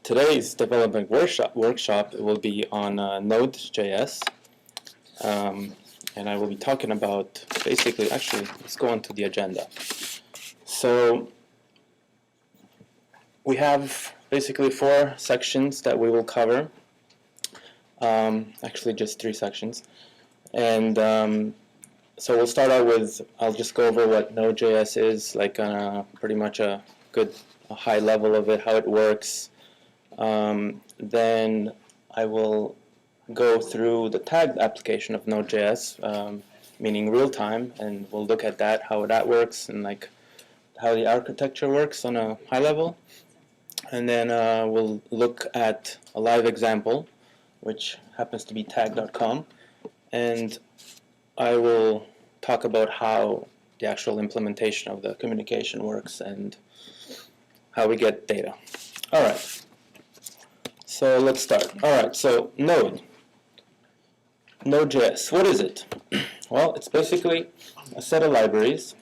Today's development workshop will be on Node.js, and I will be talking about basically, actually, let's go on to the agenda. So we have basically 4 sections that we will cover, actually just 3 sections, and so we'll start out with, I'll just go over what Node.js is, like pretty much a high level of it, how it works. Then I will go through the tagged application of Node.js, meaning real-time, and we'll look at that, how that works, and like how the architecture works on a high level. And then we'll look at a live example, which happens to be tag.com, and I will talk about how the actual implementation of the communication works and how we get data. All right. So let's start. All right, so Node.js, what is it? Well, it's basically a set of libraries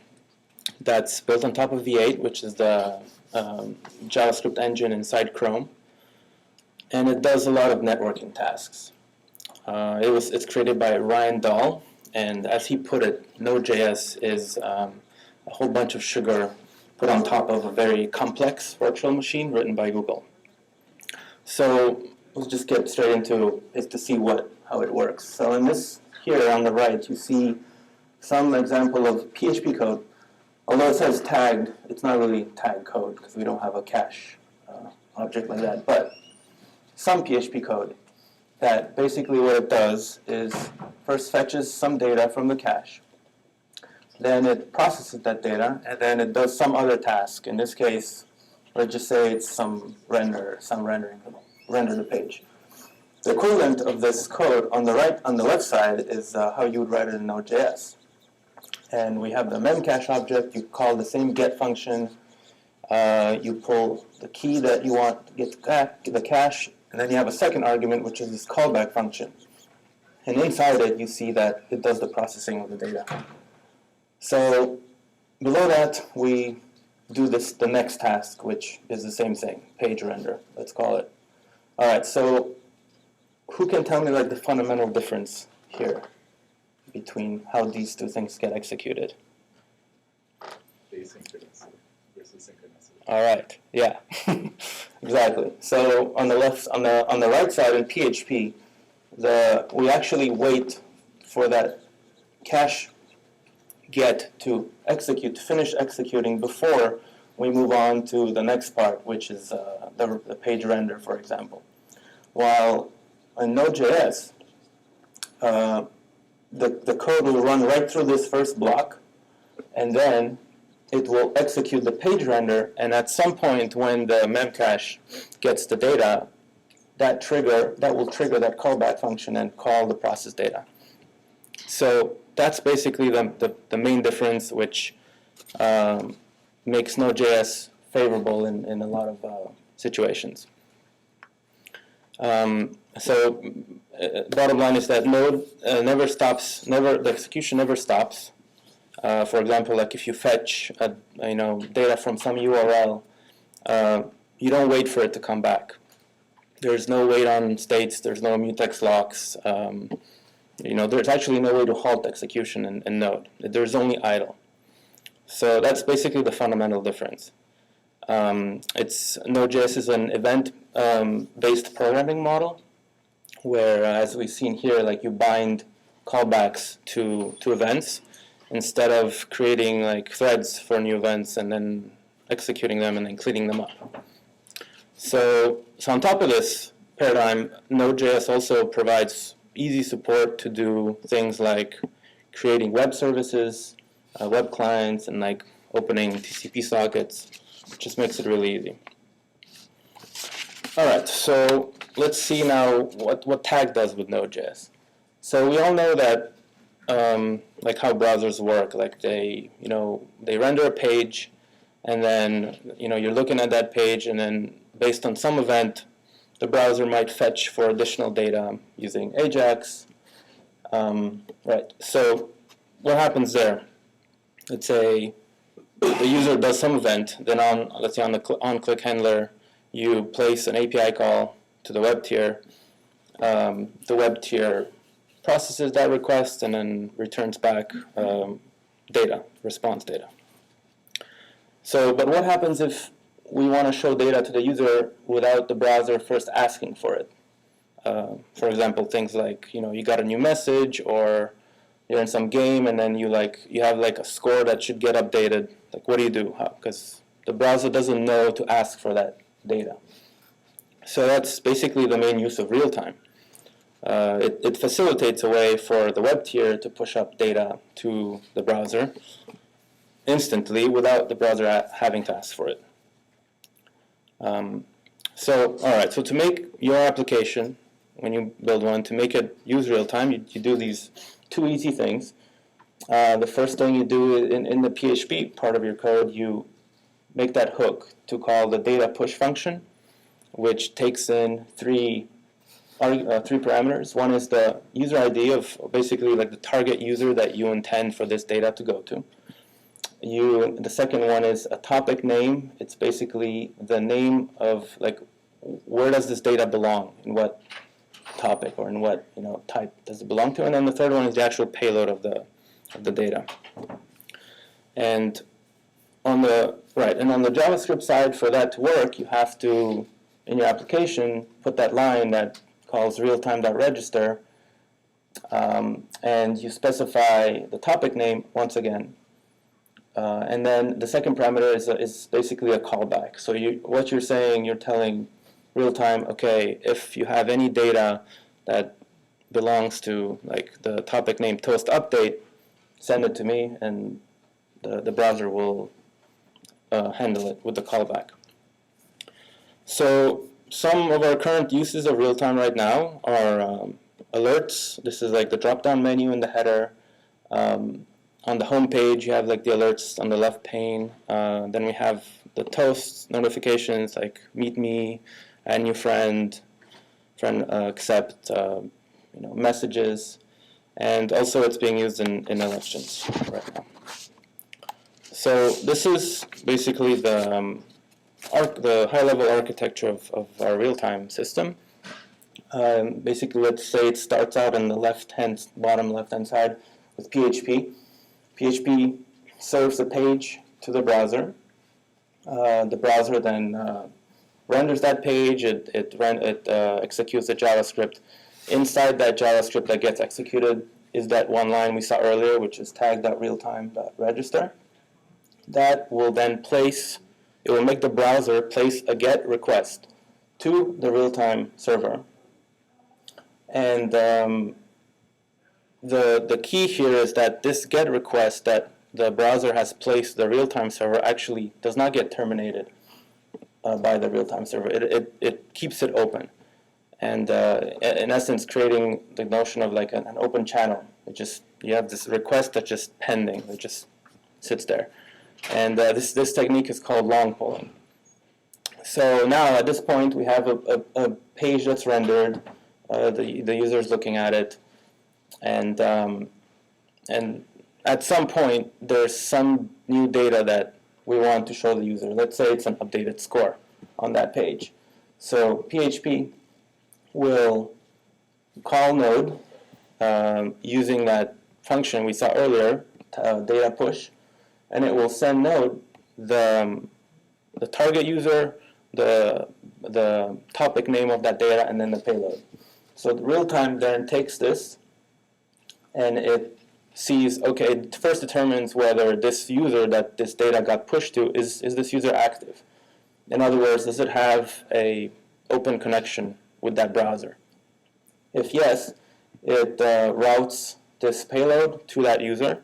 that's built on top of V8, which is the JavaScript engine inside Chrome, and it does a lot of networking tasks. It's created by Ryan Dahl, and as he put it, Node.js is a whole bunch of sugar put on top of a very complex virtual machine written by Google. So let's just get straight into it to see how it works. So in this here on the right, you see some example of PHP code. Although it says tagged, it's not really tag code because we don't have a cache object like that. But some PHP code that basically what it does is first fetches some data from the cache. Then it processes that data, and then it does some other task. In this case, let's just say it's some rendering, render the page. The equivalent of this code on the left side is how you would write it in Node.js. And we have the memcache object. You call the same get function. You pull the key that you want to get the cache, and then you have a second argument, which is this callback function. And inside it, you see that it does the processing of the data. So below that, we do the next task, which is the same thing, page render, let's call it. All right, so who can tell me like the fundamental difference here between how these two things get executed? Asynchronous versus synchronous. All right, yeah, exactly. So on the left, on the right side in PHP, we actually wait for that cache get to finish executing before we move on to the next part, which is the page render, for example. While in Node.js, the code will run right through this first block, and then it will execute the page render, and at some point when the memcache gets the data, that will trigger that callback function and call the process data. So that's basically the main difference, which makes Node.js favorable in a lot of situations. So bottom line is that Node never stops. The execution never stops. For example, like if you fetch data from some URL, you don't wait for it to come back. There's no wait on states. There's no mutex locks. There's actually no way to halt execution in Node. There's only idle. So that's basically the fundamental difference. Node.js is an event-based programming model, where, as we've seen here, like you bind callbacks to events instead of creating like threads for new events and then executing them and then cleaning them up. So on top of this paradigm, Node.js also provides easy support to do things like creating web services, web clients, and like opening TCP sockets. It just makes it really easy. All right, so let's see now what tag does with Node.js. So we all know that like how browsers work. Like they render a page, and then you're looking at that page, and then based on some event, the browser might fetch for additional data using AJAX. Right. So what happens there? Let's say the user does some event, then let's say on the on-click handler, you place an API call to the web tier. The web tier processes that request and then returns back data, response data. So, but what happens if we want to show data to the user without the browser first asking for it? For example, things like, you got a new message, or you're in some game and then you have like a score that should get updated. Like, what do you do? Because the browser doesn't know to ask for that data. So that's basically the main use of real-time. It facilitates a way for the web tier to push up data to the browser instantly without the browser having to ask for it. So to make your application, when you build one, to make it use real-time, you do these two easy things. The first thing you do in the PHP part of your code, you make that hook to call the data push function, which takes in three parameters. One is the user ID of basically like the target user that you intend for this data to go to. The second one is a topic name. It's basically the name of like where does this data belong, in what topic or in what type does it belong to. And then the third one is the actual payload of the data. And on the JavaScript side, for that to work, you have to, in your application, put that line that calls realtime.register, and you specify the topic name once again. And then the second parameter is basically a callback. So what you're saying, you're telling real-time, okay, if you have any data that belongs to like the topic name toast update, send it to me, and the browser will handle it with the callback. So some of our current uses of real-time right now are alerts. This is like the drop-down menu in the header. On the home page, you have like the alerts on the left pane. Then we have the toast notifications like meet me, add new friend accept messages, and also it's being used in elections right now. So this is basically the high-level architecture of our real-time system. Basically, let's say it starts out on the bottom left-hand side with PHP. PHP serves a page to the browser. The browser then renders that page. It executes the JavaScript. Inside that JavaScript that gets executed is that one line we saw earlier, which is tag.realtime.register. That will then it will make the browser place a GET request to the real-time server. And the key here is that this GET request that the browser has placed the real-time server actually does not get terminated by the real-time server. It keeps it open. And in essence, creating the notion of like an open channel. You have this request that's just pending. It just sits there. And this technique is called long polling. So now at this point we have a page that's rendered. The user is looking at it, and at some point there's some new data that we want to show the user. Let's say it's an updated score on that page. So PHP will call Node using that function we saw earlier, data push, and it will send Node the target user, the topic name of that data, and then the payload. So the real-time then takes this, and it sees, okay, it first determines whether this user that this data got pushed to, is this user active? In other words, does it have a open connection with that browser? If yes, it routes this payload to that user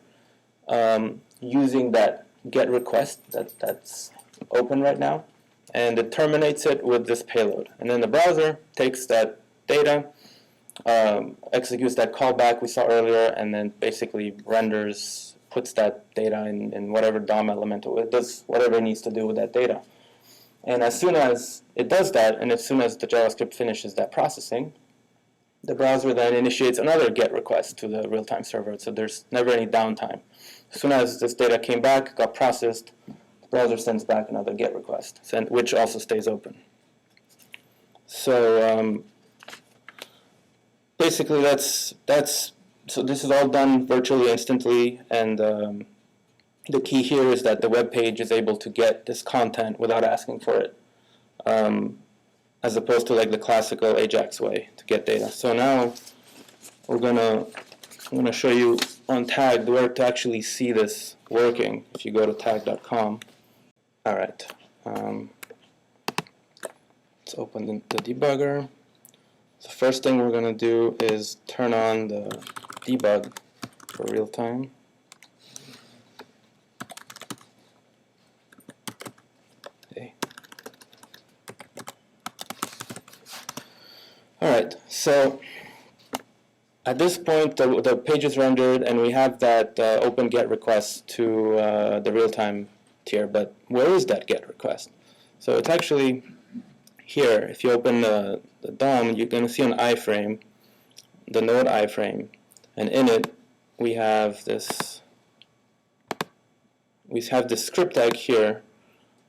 using that GET request that's open right now, and it terminates it with this payload. And then the browser takes that data, executes that callback we saw earlier, and then basically puts that data in whatever DOM element, it does whatever it needs to do with that data. And as soon as it does that, and as soon as the JavaScript finishes that processing, the browser then initiates another GET request to the real-time server, so there's never any downtime. As soon as this data came back, got processed, the browser sends back another GET request, which also stays open. So basically, so this is all done virtually instantly, and the key here is that the web page is able to get this content without asking for it, as opposed to like the classical AJAX way to get data. So now I'm gonna show you on Tagged where to actually see this working. If you go to tag.com. All right. Let's open the debugger. The first thing we're going to do is turn on the debug for real time. Okay. All right, so at this point the page is rendered and we have that open GET request to the real-time tier, but where is that GET request? So it's actually here. If you open the DOM, you're going to see an iframe, the node iframe, and in it we have this script tag here,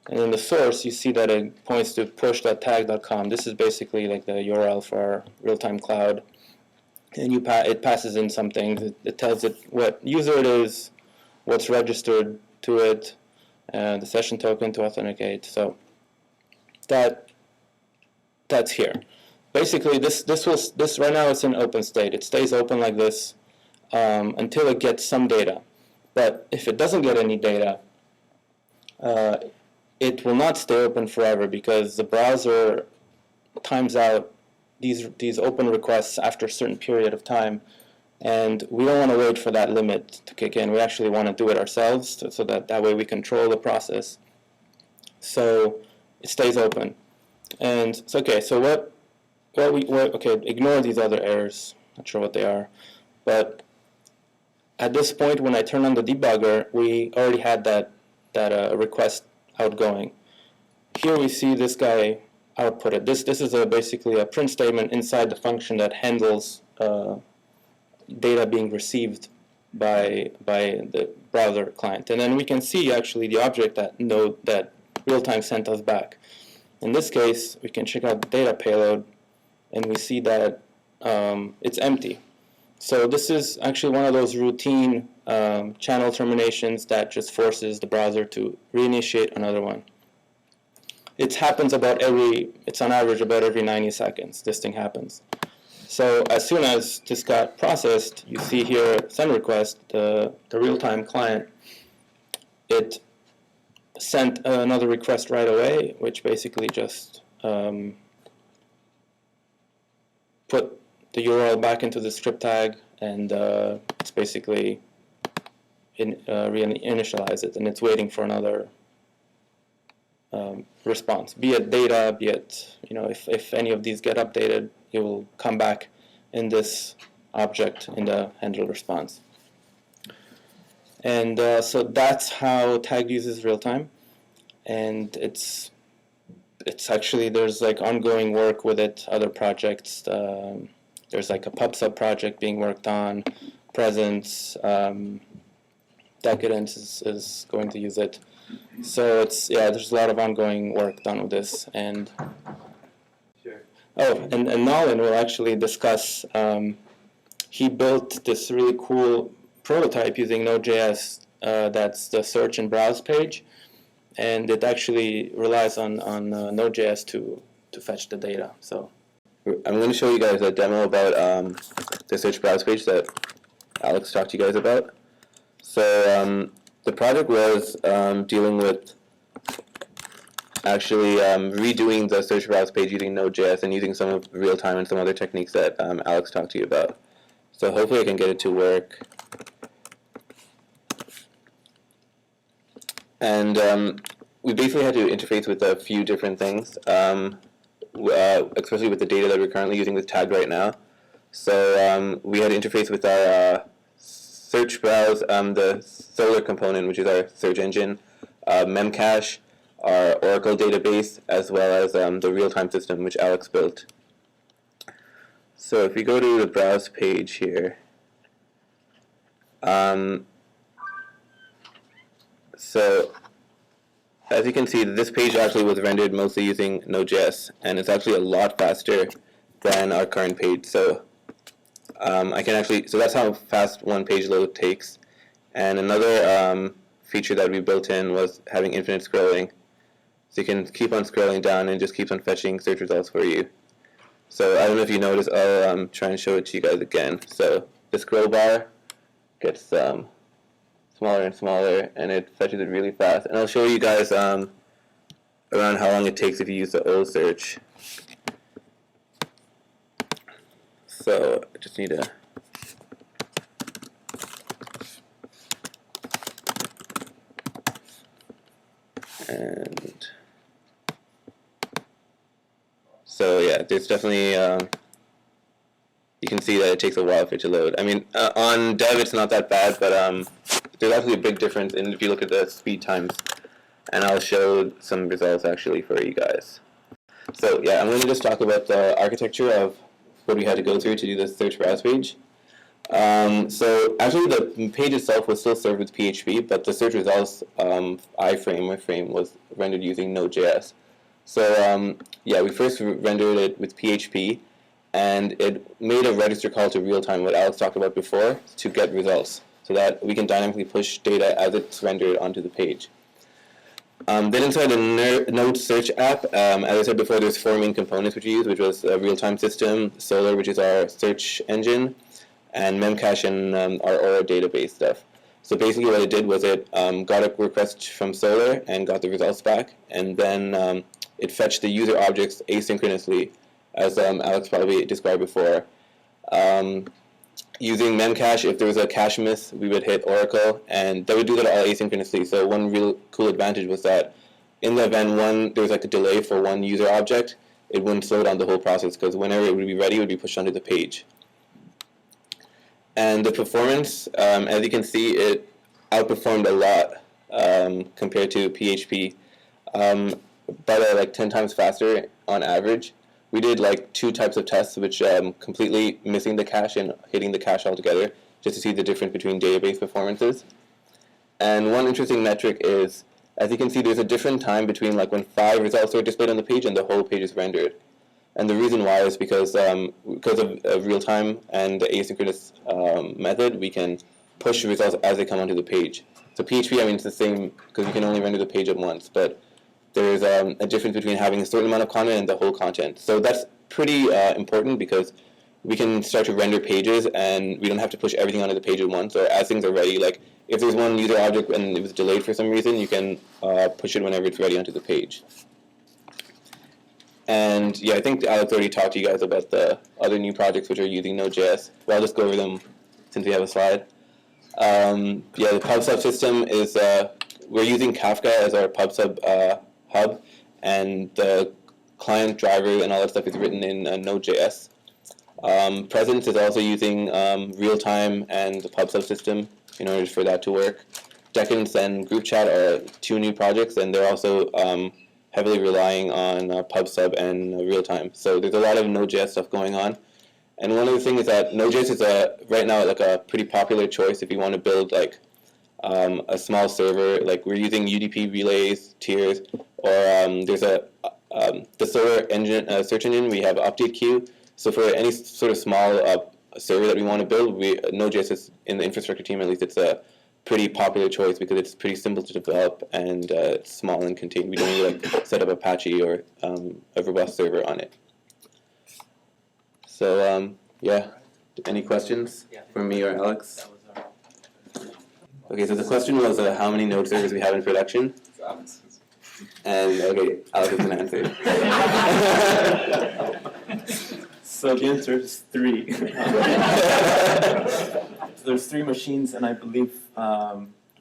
and in the source you see that it points to push.tag.com. This is basically like the URL for our real-time cloud, and it passes in some things. It tells it what user it is, what's registered to it, the session token to authenticate. So that's here. Basically, this right now it's in open state. It stays open like this until it gets some data. But if it doesn't get any data, it will not stay open forever because the browser times out these open requests after a certain period of time, and we don't want to wait for that limit to kick in. We actually want to do it ourselves so that way we control the process. So it stays open. And it's okay. So okay, ignore these other errors. Not sure what they are, but at this point, when I turn on the debugger, we already had that request outgoing. Here we see this guy outputted. This is basically a print statement inside the function that handles data being received by the browser client, and then we can see actually the object that real-time sent us back. In this case, we can check out the data payload, and we see that it's empty. So this is actually one of those routine channel terminations that just forces the browser to reinitiate another one. It happens it's on average about every 90 seconds, this thing happens. So as soon as this got processed, you see here, send request, the real-time client, it sent another request right away, which basically just put the URL back into the script tag, and it's basically reinitialize it, and it's waiting for another response, be it data, be it, if any of these get updated, it will come back in this object in the handle response. And so that's how Tagged uses real-time, and it's actually, there's like ongoing work with it, other projects. There's like a PubSub project being worked on, Presence, Decadence is going to use it. So there's a lot of ongoing work done with this. And and Nalin will actually discuss, he built this really cool prototype using Node.js that's the search and browse page, and it actually relies on Node.js to fetch the data. So I'm going to show you guys a demo about the search browse page that Alex talked to you guys about. So the project was dealing with actually redoing the search browse page using Node.js and using some of real-time and some other techniques that Alex talked to you about. So hopefully I can get it to work. And we basically had to interface with a few different things, especially with the data that we're currently using with Tagged right now. So we had to interface with our search browse, the Solar component, which is our search engine, Memcache, our Oracle database, as well as the real-time system, which Alex built. So if we go to the browse page here, so As you can see, this page actually was rendered mostly using Node.js, and it's actually a lot faster than our current page. So so that's how fast one page load takes. And another feature that we built in was having infinite scrolling. So you can keep on scrolling down and it just keeps on fetching search results for you. So I don't know if you noticed, I'll try and show it to you guys again. So the scroll bar gets smaller and smaller, and it fetches it really fast. And I'll show you guys around how long it takes if you use the old search. So I just need to... And so yeah, there's definitely you can see that it takes a while for it to load. I mean, on dev it's not that bad, but there's actually a big difference in if you look at the speed times. And I'll show some results actually for you guys. So yeah, I'm going to just talk about the architecture of what we had to go through to do this search browse page. So actually the page itself was still served with PHP, but the search results frame was rendered using Node.js. So yeah, we first rendered it with PHP, and it made a register call to real-time, what Alex talked about before, to get results, so that we can dynamically push data as it's rendered onto the page. Then inside the Node search app, as I said before, there's 4 main components which we use, which was a real-time system, Solar, which is our search engine, and Memcache and our Aura database stuff. So basically what it did was it got a request from Solar and got the results back, and then it fetched the user objects asynchronously, as Alex probably described before. Using Memcache, if there was a cache miss, we would hit Oracle, and they would do that all asynchronously. So one real cool advantage was that in the event there was like a delay for one user object, it wouldn't slow down the whole process, because whenever it would be ready, it would be pushed onto the page. And the performance, as you can see, it outperformed a lot compared to PHP, about like 10 times faster on average. We did like 2 types of tests, which completely missing the cache and hitting the cache altogether, just to see the difference between database performances. And one interesting metric is, as you can see, there's a different time between like when 5 results are displayed on the page and the whole page is rendered. And the reason why is because of real time and the asynchronous method, we can push results as they come onto the page. So PHP, I mean, it's the same because you can only render the page at once, but there's a difference between having a certain amount of content and the whole content. So that's pretty important, because we can start to render pages and we don't have to push everything onto the page at once, or as things are ready. Like if there's one user object and it was delayed for some reason, you can push it whenever it's ready onto the page. And yeah, I think Alex already talked to you guys about the other new projects which are using Node.js. Well, I'll just go over them since we have a slide. Yeah, the PubSub system is, we're using Kafka as our PubSub hub, and the client driver and all that stuff is written in Node.js. Presence is also using real-time and the PubSub system in order for that to work. Decadence and Group Chat are 2 new projects, and they're also heavily relying on PubSub and real-time. So there's a lot of Node.js stuff going on. And one other thing is that Node.js is right now like a pretty popular choice if you want to build like a small server. Like we're using UDP relays, tiers, or there's the Solar engine, search engine, we have update queue. So for any sort of small server that we want to build, Node.js is, in the infrastructure team at least, it's a pretty popular choice because it's pretty simple to develop and it's small and contained. We don't need to like set up Apache or a robust server on it. So yeah, any questions from me or Alex? Okay, so the question was how many Node servers we have in production. And okay, Alex is going to answer. So the answer is 3. So there's 3 machines, and I believe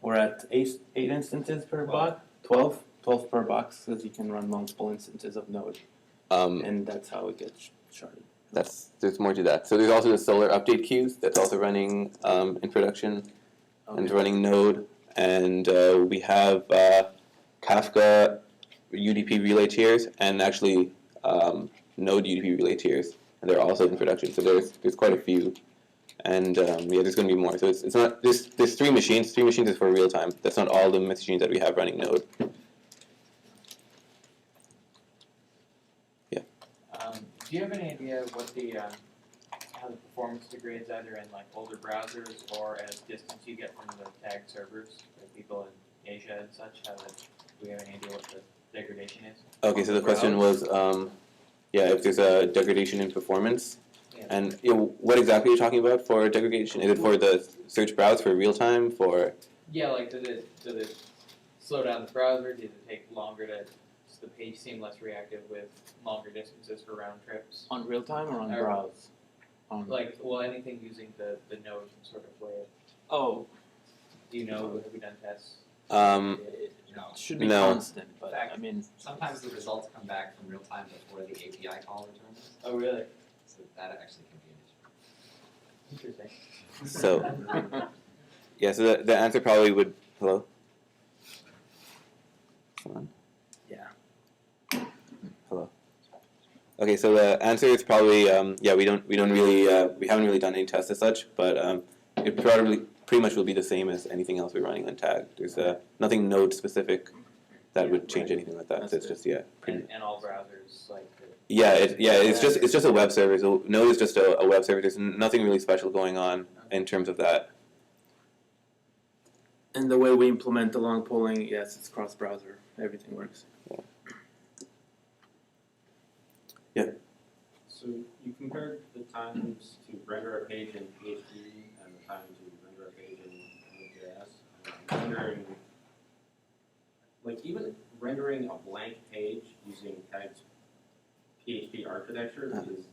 we're at 8 instances per box, 12 per box, because you can run multiple instances of Node, and that's how it gets started. There's more to that. So there's also the Solar update queues that's also running in production, and running Node, and we have Kafka UDP relay tiers, and actually Node UDP relay tiers, and they're also in production. So there's quite a few, and yeah, there's going to be more. So it's not there's 3 machines. 3 machines is for real time. That's not all the machines that we have running Node. Do you have any idea what the how the performance degrades either in like older browsers or as distance you get from the tagged servers, like people in Asia and such? Do we have any idea what the degradation is? Okay, so the question was, if there's a degradation in performance, Yeah. and what exactly are you talking about for degradation? Is it for the search browse for real time? For Yeah, like does it slow down the browser? Does it take longer does the page seem less reactive with longer distances for round trips? On real time or on Or- browse? Like, well, anything using the node sort of way. Oh, Do you know? Have we done tests? No. it should be No. constant, but I mean, Sometimes the results come back from real time before the API call returns, Oh, really? so that actually can be an issue. Interesting. so, so the answer probably would hello. Hold on. Yeah. Hello. Okay, so the answer is probably we don't really we haven't really done any tests as such, but it probably pretty much will be the same as anything else we're running on tag. There's nothing node specific that would change anything like that. So it's just pretty And all browsers like. it's just a web server. So Node is just a web server. There's nothing really special going on in terms of that. and the way we implement the long polling, yes, it's cross-browser. Everything works. So you compared the times to render a page in PHP and the time to render a page in Node.js. I'm wondering, like even rendering a blank page using tagged PHP architecture is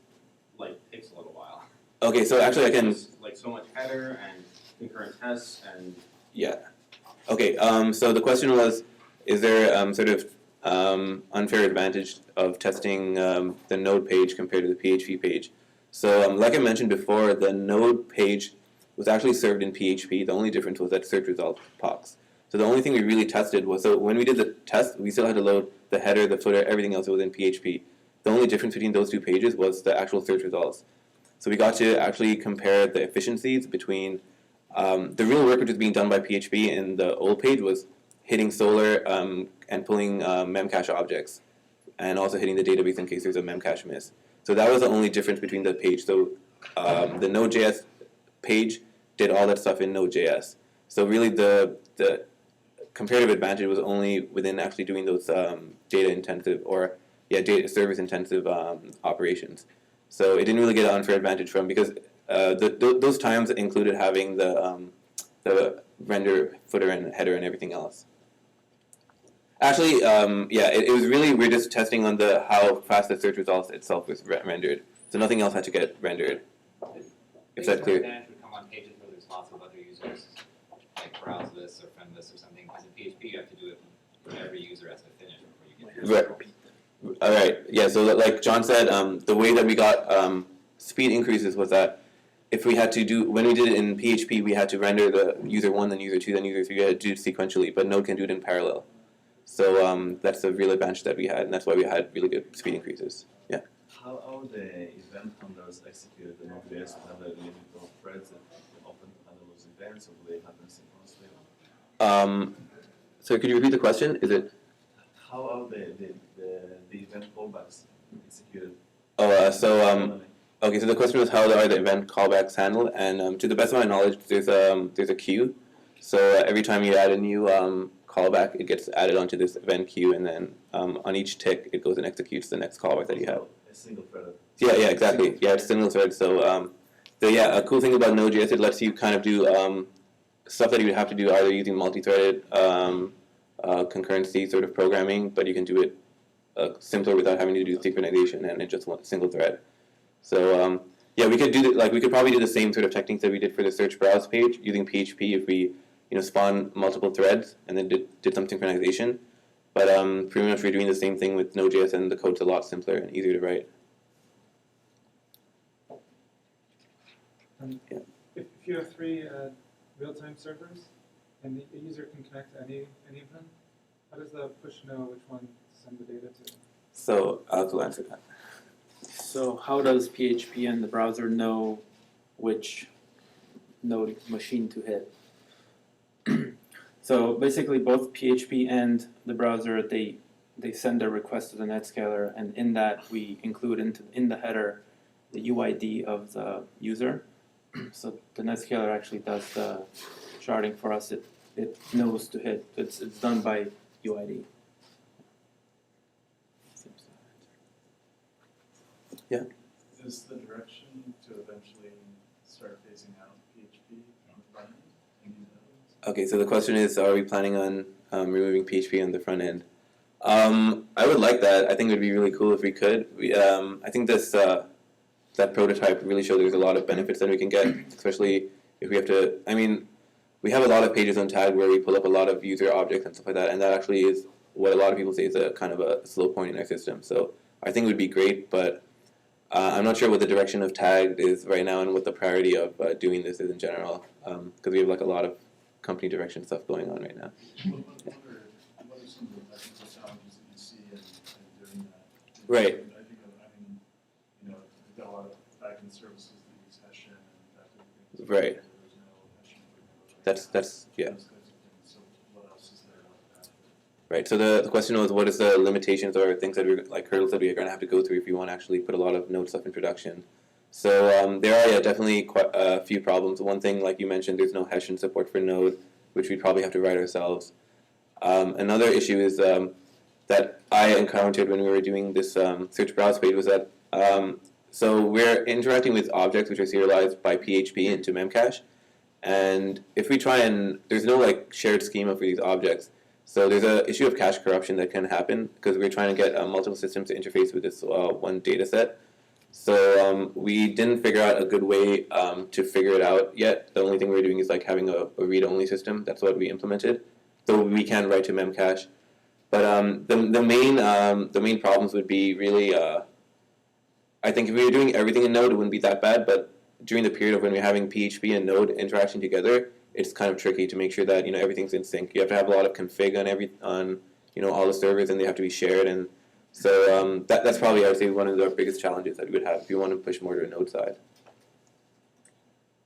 takes a little while. Okay, so actually I can There's, so much header and concurrent tests and Okay, so the question was, is there sort of unfair advantage of testing the Node page compared to the PHP page? So like I mentioned before, the Node page was actually served in PHP. The only difference was that search result box. So the only thing we really tested was, so when we did the test, we still had to load the header, the footer, everything else was in PHP. The only difference between those two pages was the actual search results. So we got to actually compare the efficiencies between the real work which was being done by PHP in the old page was hitting Solr and pulling memcache objects, and also hitting the database in case there's a memcache miss. So that was the only difference between the page. So the Node.js page did all that stuff in Node.js. So really the comparative advantage was only within actually doing those data intensive or data service intensive operations. So it didn't really get an unfair advantage from, because those times included having the render footer and header and everything else. Actually, it was really, we're just testing on how fast the search results itself was rendered. So nothing else had to get rendered. If that's clear. Advantage would come on pages where there's lots of other users, like browse this or friend this or something, because in PHP you have to do it when every user has to finish before you get your Right. All right. Yeah. So like John said, the way that we got speed increases was that if we had to do, when we did it in PHP, we had to render the user 1, then user 2, then user 3. We had to do it sequentially, but Node can do it in parallel. So that's a real advantage that we had, and that's why we had really good speed increases. Yeah. How are the event handlers executed in Node.js? Do have a limit of threads that often handle those events, or do they happen synchronously? So could you repeat the question? Is it? How are the event callbacks executed? Okay, so the question was how are the event callbacks handled, and to the best of my knowledge, there's a queue. So every time you add a new callback, it gets added onto this event queue, and then on each tick, it goes and executes the next callback that you have. A single thread. Yeah, exactly. Yeah, it's single thread. So a cool thing about Node.js, it lets you kind of do stuff that you would have to do either using multi-threaded concurrency sort of programming, but you can do it simpler without having to do synchronization and in just one single thread. So we could do we could probably do the same sort of techniques that we did for the search browse page using PHP if we spawn multiple threads and then did some synchronization. But pretty much we're doing the same thing with Node.js, and the code's a lot simpler and easier to write. If you have 3 real-time servers and the user can connect to any of them, how does the push know which one to send the data to? So I'll answer that. So how does PHP and the browser know which node machine to hit? So basically both PHP and the browser, they they send their request to the Netscaler, and in that we include in the header the UID of the user. So the Netscaler actually does the sharding for us. It knows to hit. It's done by UID. Is the direction to eventually start phasing out PHP on the front end and use that? Okay, so the question is, are we planning on removing PHP on the front end? I would like that. I think it would be really cool if we could. I think this that prototype really showed there's a lot of benefits that we can get, especially if we have to. I mean, we have a lot of pages on Tag where we pull up a lot of user objects and stuff like that, and that actually is what a lot of people say is a kind of a slow point in our system. So I think it would be great, but I'm not sure what the direction of Tag is right now and what the priority of doing this is in general, because we have like a lot of company direction stuff going on right now. What are some of the technical challenges that you see in doing that? Right. I think you know, we've got a lot of backend services that use hashing and that type of thing. Right. There's no hashing. That's yeah. Those kinds of things. So what else is there like that? Right. So the question was, what is the limitations or things that we're like hurdles that we're going to have to go through if we want to actually put a lot of Node stuff in production? So there are definitely quite a few problems. One thing, like you mentioned, there's no Hessian support for Node, which we'd probably have to write ourselves. Another issue is that I encountered when we were doing this search browse page was that so we're interacting with objects which are serialized by PHP into Memcache, and if we try and there's no like shared schema for these objects. So there's an issue of cache corruption that can happen because we're trying to get multiple systems to interface with this one data set. So we didn't figure out a good way to figure it out yet. The only thing we're doing is like having a read-only system. That's what we implemented. So we can write to Memcache. But the main problems would be really, I think if we were doing everything in Node, it wouldn't be that bad. But during the period of when we're having PHP and Node interacting together, it's kind of tricky to make sure that everything's in sync. You have to have a lot of config on all the servers, and they have to be shared. And so that's probably, I would say, one of the biggest challenges that we would have if you want to push more to a Node side.